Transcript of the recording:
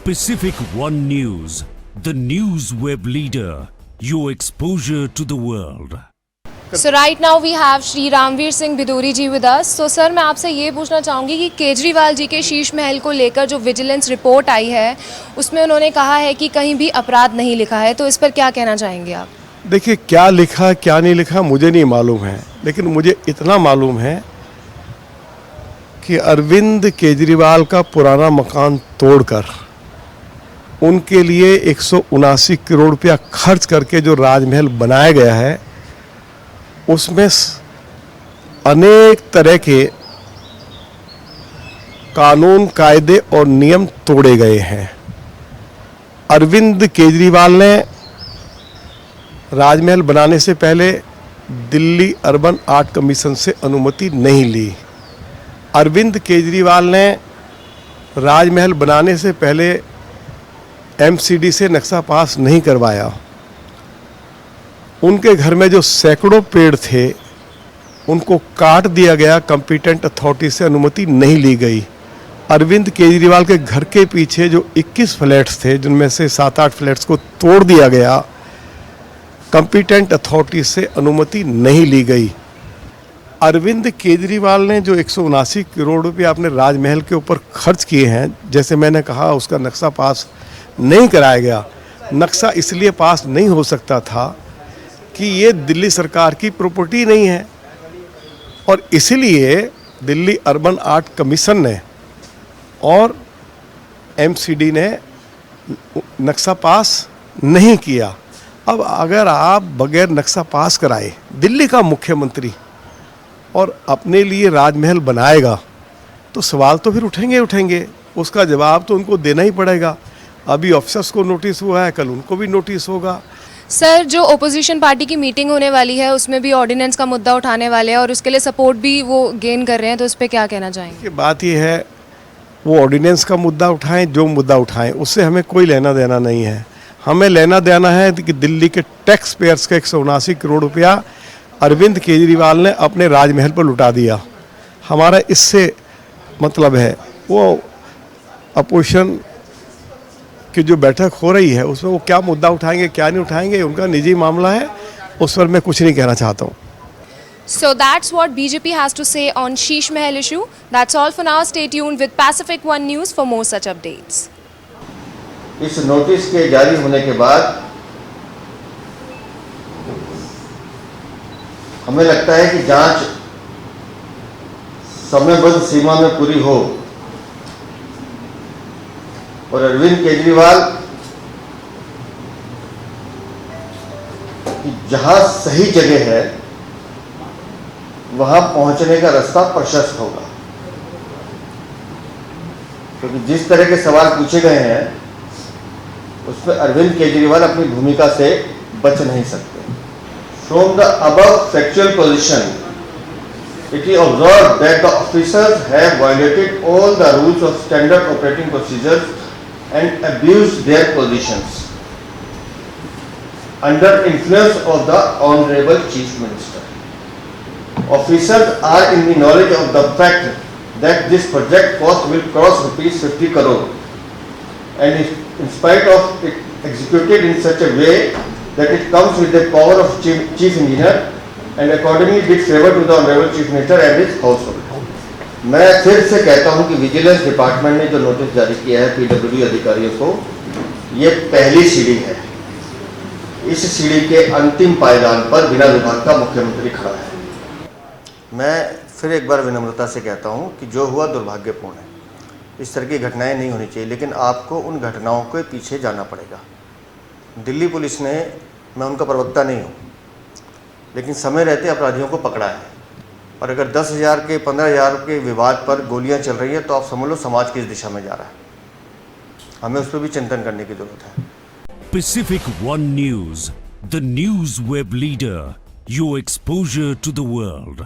Pacific One News, the news web leader, your exposure to the world. So right now we have Shri Ramveer Singh Biduri ji with us. So sir, मैं आपसे ये पूछना चाहूँगी कि केजरीवाल जी के शीश महल को लेकर जो विजिलेंस रिपोर्ट आई है उसमें उन्होंने कहा है कि कहीं भी अपराध नहीं लिखा है, तो इस पर क्या कहना चाहेंगे आप? देखिए, क्या लिखा क्या नहीं लिखा मुझे नहीं मालूम है, लेकिन मुझे इतना मालूम है कि अरविंद केजरीवाल का पुराना मकान तोड़कर उनके लिए 179 करोड़ रुपया खर्च करके जो राजमहल बनाया गया है उसमें अनेक तरह के कानून, कायदे और नियम तोड़े गए हैं। अरविंद केजरीवाल ने राजमहल बनाने से पहले दिल्ली अर्बन आर्ट कमीशन से अनुमति नहीं ली। अरविंद केजरीवाल ने राजमहल बनाने से पहले एमसीडी से नक्शा पास नहीं करवाया। उनके घर में जो सैकड़ों पेड़ थे उनको काट दिया गया, कॉम्पिटेंट अथॉरिटी से अनुमति नहीं ली गई। अरविंद केजरीवाल के घर के पीछे जो 21 फ्लैट्स थे जिनमें से 7-8 फ्लैट्स को तोड़ दिया गया, कॉम्पिटेंट अथॉरिटी से अनुमति नहीं ली गई। अरविंद केजरीवाल ने जो 179 करोड़ रुपये अपने राजमहल के ऊपर खर्च किए हैं, जैसे मैंने कहा उसका नक्शा पास नहीं कराया गया। नक्शा इसलिए पास नहीं हो सकता था कि ये दिल्ली सरकार की प्रॉपर्टी नहीं है, और इसलिए दिल्ली अर्बन आर्ट कमीशन ने और एमसीडी ने नक्शा पास नहीं किया। अब अगर आप बगैर नक्शा पास कराए दिल्ली का मुख्यमंत्री और अपने लिए राजमहल बनाएगा तो सवाल तो फिर उठेंगे। उसका जवाब तो उनको देना ही पड़ेगा। अभी ऑफिसर्स को नोटिस हुआ है, कल उनको भी नोटिस होगा। सर, जो ओपोजिशन पार्टी की मीटिंग होने वाली है उसमें भी ऑर्डिनेंस का मुद्दा उठाने वाले हैं और उसके लिए सपोर्ट भी वो गेन कर रहे हैं, तो उस पर क्या कहना चाहेंगे? बात ये है, वो ऑर्डिनेंस का मुद्दा उठाएं, जो मुद्दा उठाएं, उससे हमें कोई लेना देना नहीं है। हमें लेना देना है कि दिल्ली के टैक्स पेयर्स का 179 करोड़ रुपया अरविंद केजरीवाल ने अपने राजमहल पर लुटा दिया। हमारा इससे मतलब है। वो अपोजिशन की जो बैठक हो रही है उसमें वो क्या मुद्दा उठाएंगे क्या नहीं उठाएंगे उनका निजी मामला है, उस पर मैं कुछ नहीं कहना चाहता हूँ। So that's what BJP has to say on Sheesh Mahal issue. That's all for now. Stay tuned with Pacific One News for more such updates. इस नोटिस के जारी होने के बाद हमें लगता है कि जांच समयबद्ध सीमा में पूरी हो और अरविंद केजरीवाल की जहां सही जगह है वहां पहुंचने का रास्ता प्रशस्त होगा, क्योंकि जिस तरह के सवाल पूछे गए हैं उसमें अरविंद केजरीवाल अपनी भूमिका से बच नहीं सकते। From the above factual position, it is observed that the officers have violated all the rules of standard operating procedures and abused their positions under influence of the Honorable Chief Minister. Officers are in the knowledge of the fact that this project cost will cross rupees 50 crore, and in spite of it executed in such a way that it comes with the power of chief engineer and accordingly did favor to the Honorable Chief Minister and his household. मैं फिर से कहता हूं कि vigilance department ने जो notice जारी किया है पीडब्ल्यूडी अधिकारियों को, ये पहली सीढ़ी है। इस सीढ़ी के अंतिम पायदान पर बिना विभाग का मुख्यमंत्री खड़ा है। मैं फिर एक बार विनम्रता से कहता हूं कि जो हुआ दुर्भाग्यपूर्ण है, इस तरह की घटनाएं नहीं होनी चाहिए, लेकिन आपको उन घटनाओं के पीछे जाना पड़ेगा। दिल्ली पुलिस ने, मैं उनका प्रवक्ता नहीं हूँ, लेकिन समय रहते अपराधियों को पकड़ा है, और अगर 10,000 के 15,000 के विवाद पर गोलियां चल रही हैं तो आप समझ लो समाज किस दिशा में जा रहा है। हमें उस पर भी चिंतन करने की जरूरत है। Pacific One News, the news web leader, your exposure to the world.